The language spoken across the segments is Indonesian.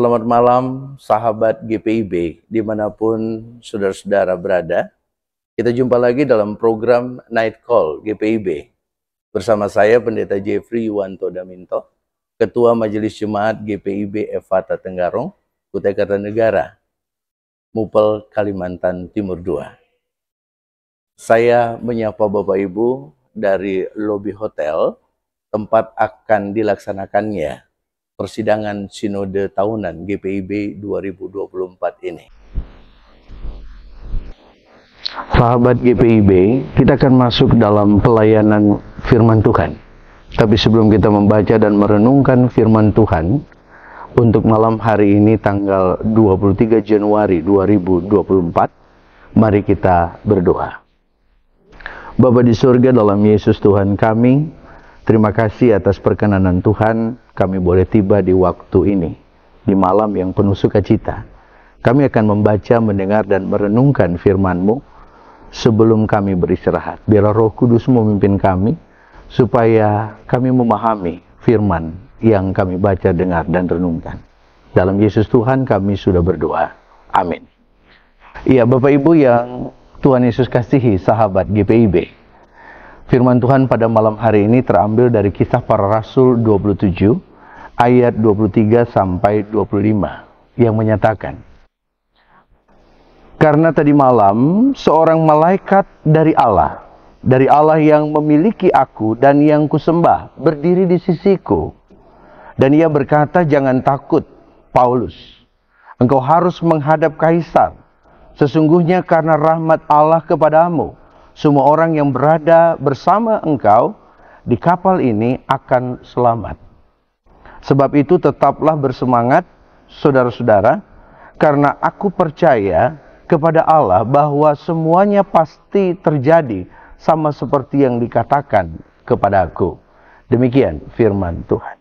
Selamat malam sahabat GPIB dimanapun saudara-saudara berada. Kita jumpa lagi dalam program Night Call GPIB. Bersama saya Pendeta Jeffrey Yuwanto Daminto, Ketua Majelis Jemaat GPIB Efata Tenggarong, Kutai Kartanegara, Mupel, Kalimantan Timur II. Saya menyapa Bapak Ibu dari lobi hotel tempat akan dilaksanakannya persidangan Sinode Tahunan GPIB 2024 ini. Sahabat GPIB, kita akan masuk dalam pelayanan firman Tuhan. Tapi sebelum kita membaca dan merenungkan firman Tuhan, untuk malam hari ini tanggal 23 Januari 2024, mari kita berdoa. Bapa di surga, dalam Yesus Tuhan kami, terima kasih atas perkenanan Tuhan, kami boleh tiba di waktu ini, di malam yang penuh sukacita. Kami akan membaca, mendengar, dan merenungkan firman-Mu sebelum kami beristirahat. Biarlah Roh Kudus memimpin kami, supaya kami memahami firman yang kami baca, dengar, dan renungkan. Dalam Yesus Tuhan kami sudah berdoa. Amin. Iya, Bapak Ibu yang Tuhan Yesus kasihi, sahabat GPIB. Firman Tuhan pada malam hari ini terambil dari Kisah Para Rasul 27, ayat 23 sampai 25, yang menyatakan, karena tadi malam seorang malaikat dari Allah yang memiliki aku dan yang kusembah, berdiri di sisiku. Dan ia berkata, jangan takut, Paulus. Engkau harus menghadap Kaisar. Sesungguhnya karena rahmat Allah kepadamu, semua orang yang berada bersama engkau di kapal ini akan selamat. Sebab itu tetaplah bersemangat, saudara-saudara, karena aku percaya kepada Allah bahwa semuanya pasti terjadi sama seperti yang dikatakan kepada aku. Demikian firman Tuhan.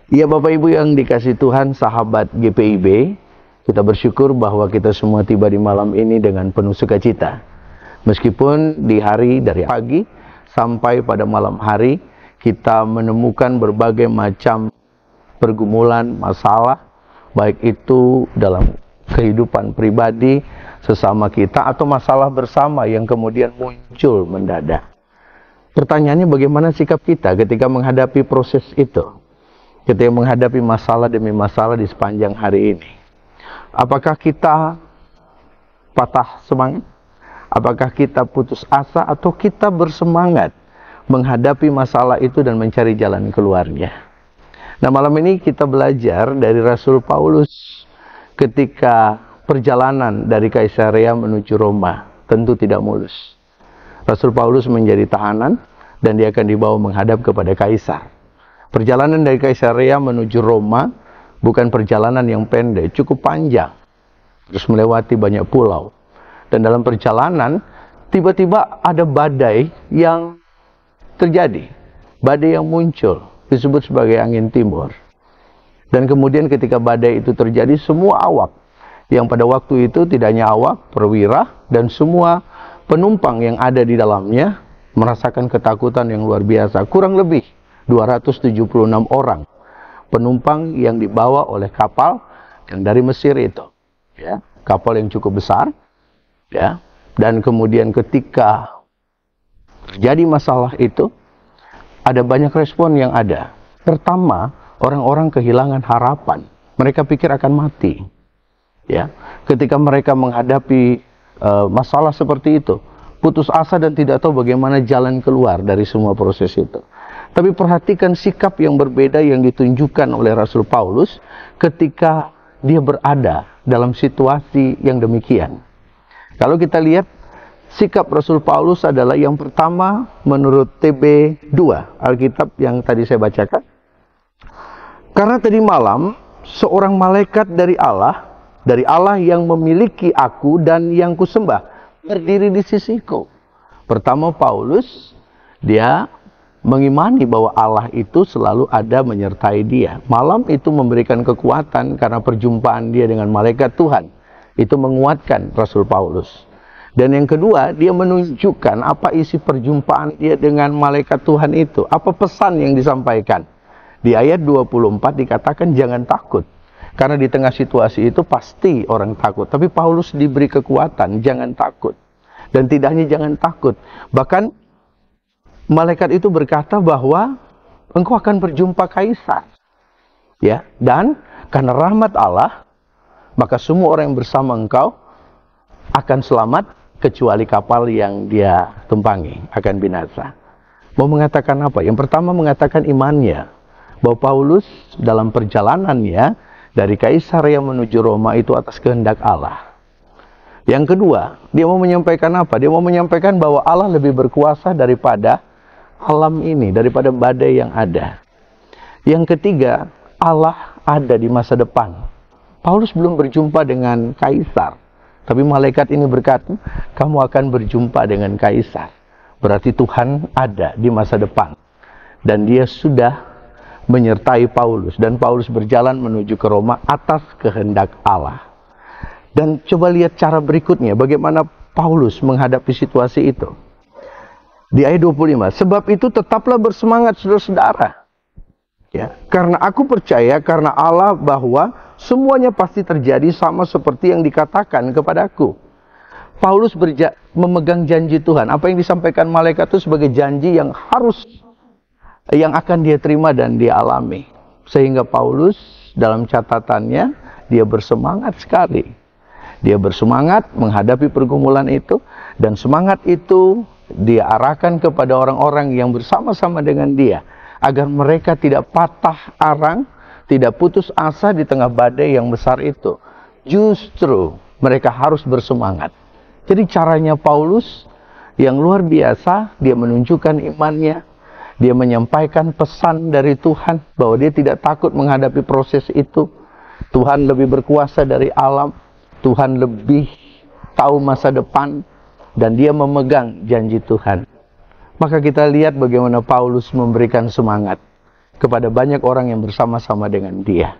Ya, Bapak Ibu yang dikasihi Tuhan, sahabat GPIB, kita bersyukur bahwa kita semua tiba di malam ini dengan penuh sukacita. Meskipun di hari dari pagi sampai pada malam hari kita menemukan berbagai macam pergumulan, masalah, baik itu dalam kehidupan pribadi sesama kita atau masalah bersama yang kemudian muncul mendadak. Pertanyaannya, bagaimana sikap kita ketika menghadapi proses itu? Ketika menghadapi masalah demi masalah di sepanjang hari ini. Apakah kita patah semangat? Apakah kita putus asa atau kita bersemangat menghadapi masalah itu dan mencari jalan keluarnya? Nah, malam ini kita belajar dari Rasul Paulus ketika perjalanan dari Kaisarea menuju Roma. Tentu tidak mulus. Rasul Paulus menjadi tahanan dan dia akan dibawa menghadap kepada Kaisar. Perjalanan dari Kaisarea menuju Roma bukan perjalanan yang pendek, cukup panjang. Terus melewati banyak pulau. Dan dalam perjalanan, tiba-tiba ada badai yang terjadi. Badai yang muncul, disebut sebagai angin timur. Dan kemudian ketika badai itu terjadi, semua awak, yang pada waktu itu tidak hanya awak, perwira, dan semua penumpang yang ada di dalamnya, merasakan ketakutan yang luar biasa. Kurang lebih 276 orang penumpang yang dibawa oleh kapal yang dari Mesir itu. Ya, kapal yang cukup besar. Ya, dan kemudian ketika terjadi masalah itu, ada banyak respon yang ada. Pertama, orang-orang kehilangan harapan. Mereka pikir akan mati. Ya, ketika mereka menghadapi masalah seperti itu, putus asa dan tidak tahu bagaimana jalan keluar dari semua proses itu. Tapi perhatikan sikap yang berbeda yang ditunjukkan oleh Rasul Paulus ketika dia berada dalam situasi yang demikian. Kalau kita lihat, sikap Rasul Paulus adalah yang pertama menurut TB 2, Alkitab yang tadi saya bacakan. Karena tadi malam, seorang malaikat dari Allah yang memiliki aku dan yang kusembah, berdiri di sisiku. Pertama, Paulus, dia mengimani bahwa Allah itu selalu ada menyertai dia. Malam itu memberikan kekuatan karena perjumpaan dia dengan malaikat Tuhan. Itu menguatkan Rasul Paulus. Dan yang kedua, dia menunjukkan apa isi perjumpaan dia dengan malaikat Tuhan itu. Apa pesan yang disampaikan. Di ayat 24 dikatakan jangan takut. Karena di tengah situasi itu pasti orang takut. Tapi Paulus diberi kekuatan, jangan takut. Dan tidak hanya jangan takut. Bahkan malaikat itu berkata bahwa engkau akan berjumpa kaisar. Ya, dan karena rahmat Allah, maka semua orang yang bersama engkau akan selamat, kecuali kapal yang dia tumpangi akan binasa. Mau mengatakan apa? Yang pertama mengatakan imannya. Bahwa Paulus dalam perjalanannya dari Kaisarea menuju Roma itu atas kehendak Allah. Yang kedua, dia mau menyampaikan apa? Dia mau menyampaikan bahwa Allah lebih berkuasa daripada alam ini, daripada badai yang ada. Yang ketiga, Allah ada di masa depan. Paulus belum berjumpa dengan kaisar, tapi malaikat ini berkata, kamu akan berjumpa dengan kaisar. Berarti Tuhan ada di masa depan. Dan dia sudah menyertai Paulus. Dan Paulus berjalan menuju ke Roma atas kehendak Allah. Dan coba lihat cara berikutnya, bagaimana Paulus menghadapi situasi itu. Di ayat 25, sebab itu tetaplah bersemangat saudara-saudara. Ya, karena aku percaya karena Allah bahwa semuanya pasti terjadi sama seperti yang dikatakan kepadaku. Paulus memegang janji Tuhan. Apa yang disampaikan malaikat itu sebagai janji yang akan dia terima dan dia alami. Sehingga Paulus dalam catatannya, dia bersemangat sekali. Dia bersemangat menghadapi pergumulan itu. Dan semangat itu dia arahkan kepada orang-orang yang bersama-sama dengan dia. Agar mereka tidak patah arang, tidak putus asa di tengah badai yang besar itu. Justru mereka harus bersemangat. Jadi caranya Paulus yang luar biasa, dia menunjukkan imannya, dia menyampaikan pesan dari Tuhan bahwa dia tidak takut menghadapi proses itu. Tuhan lebih berkuasa dari alam, Tuhan lebih tahu masa depan, dan dia memegang janji Tuhan. Maka kita lihat bagaimana Paulus memberikan semangat kepada banyak orang yang bersama-sama dengan dia.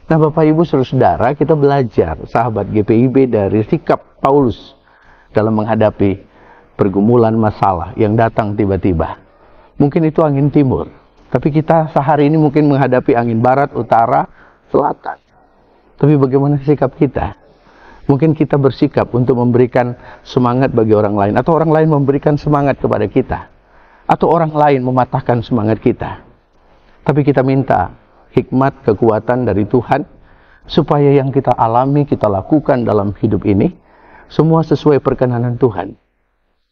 Nah, Bapak Ibu Saudara, kita belajar sahabat GPIB dari sikap Paulus dalam menghadapi pergumulan masalah yang datang tiba-tiba. Mungkin itu angin timur, tapi kita sehari ini mungkin menghadapi angin barat, utara, selatan. Tapi bagaimana sikap kita? Mungkin kita bersikap untuk memberikan semangat bagi orang lain, atau orang lain memberikan semangat kepada kita, atau orang lain mematahkan semangat kita. Tapi kita minta hikmat, kekuatan dari Tuhan, supaya yang kita alami, kita lakukan dalam hidup ini, semua sesuai perkenanan Tuhan.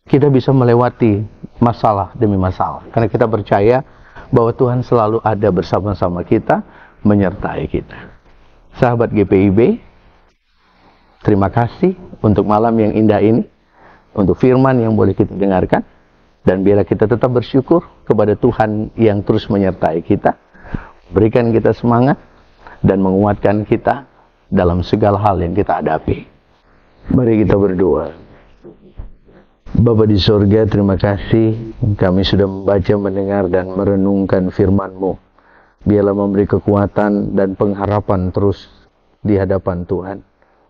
Kita bisa melewati masalah demi masalah. Karena kita percaya bahwa Tuhan selalu ada bersama-sama kita, menyertai kita. Sahabat GPIB, terima kasih untuk malam yang indah ini, untuk firman yang boleh kita dengarkan. Dan biarlah kita tetap bersyukur kepada Tuhan yang terus menyertai kita, berikan kita semangat, dan menguatkan kita dalam segala hal yang kita hadapi. Mari kita berdoa. Bapa di sorga, terima kasih kami sudah membaca, mendengar, dan merenungkan firman-Mu. Biarlah memberi kekuatan dan pengharapan terus di hadapan Tuhan.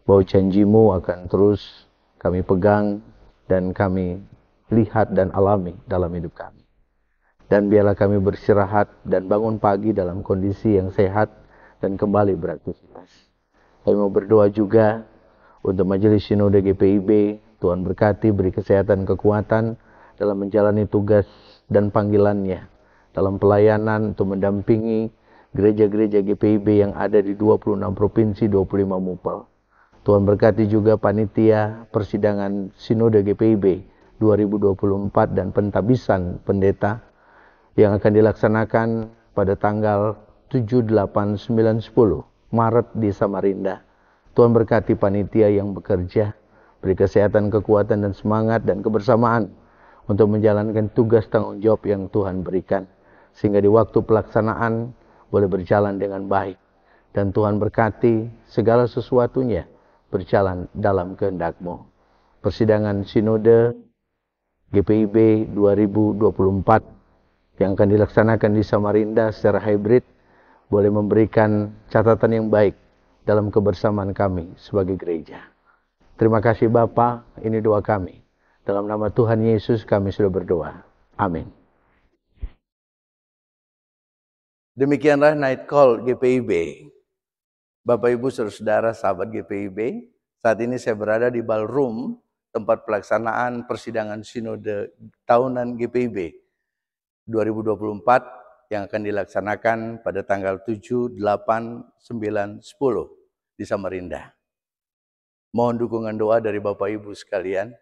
Bahwa janji-Mu akan terus kami pegang dan kami lihat dan alami dalam hidup kami. Dan biarlah kami beristirahat dan bangun pagi dalam kondisi yang sehat dan kembali beraktivitas. Kami mau berdoa juga untuk Majelis Sinode GPIB, Tuhan berkati, beri kesehatan, kekuatan dalam menjalani tugas dan panggilannya, dalam pelayanan untuk mendampingi gereja-gereja GPIB yang ada di 26 provinsi, 25 mupel. Tuhan berkati juga panitia persidangan Sinode GPIB 2024 dan pentabisan pendeta yang akan dilaksanakan pada tanggal 7, 8, 9, 10 Maret di Samarinda. Tuhan berkati panitia yang bekerja, beri kesehatan, kekuatan, dan semangat dan kebersamaan untuk menjalankan tugas tanggung jawab yang Tuhan berikan. Sehingga di waktu pelaksanaan boleh berjalan dengan baik. Dan Tuhan berkati segala sesuatunya berjalan dalam kehendak-Mu. Persidangan Sinode GPIB 2024 yang akan dilaksanakan di Samarinda secara hybrid boleh memberikan catatan yang baik dalam kebersamaan kami sebagai gereja. Terima kasih Bapa, ini doa kami. Dalam nama Tuhan Yesus kami sudah berdoa. Amin. Demikianlah Night Call GPIB. Bapak Ibu Saudara-saudara sahabat GPIB, saat ini saya berada di ballroom tempat pelaksanaan persidangan sinode tahunan GPIB 2024 yang akan dilaksanakan pada tanggal 7, 8, 9, 10 di Samarinda. Mohon dukungan doa dari Bapak Ibu sekalian,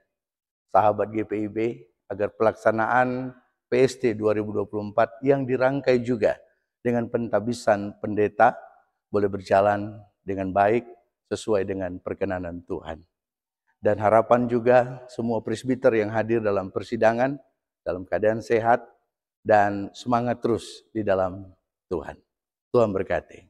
sahabat GPIB, agar pelaksanaan PST 2024 yang dirangkai juga dengan pentabisan pendeta boleh berjalan dengan baik sesuai dengan perkenanan Tuhan. Dan harapan juga semua presbiter yang hadir dalam persidangan dalam keadaan sehat dan semangat terus di dalam Tuhan. Tuhan berkati.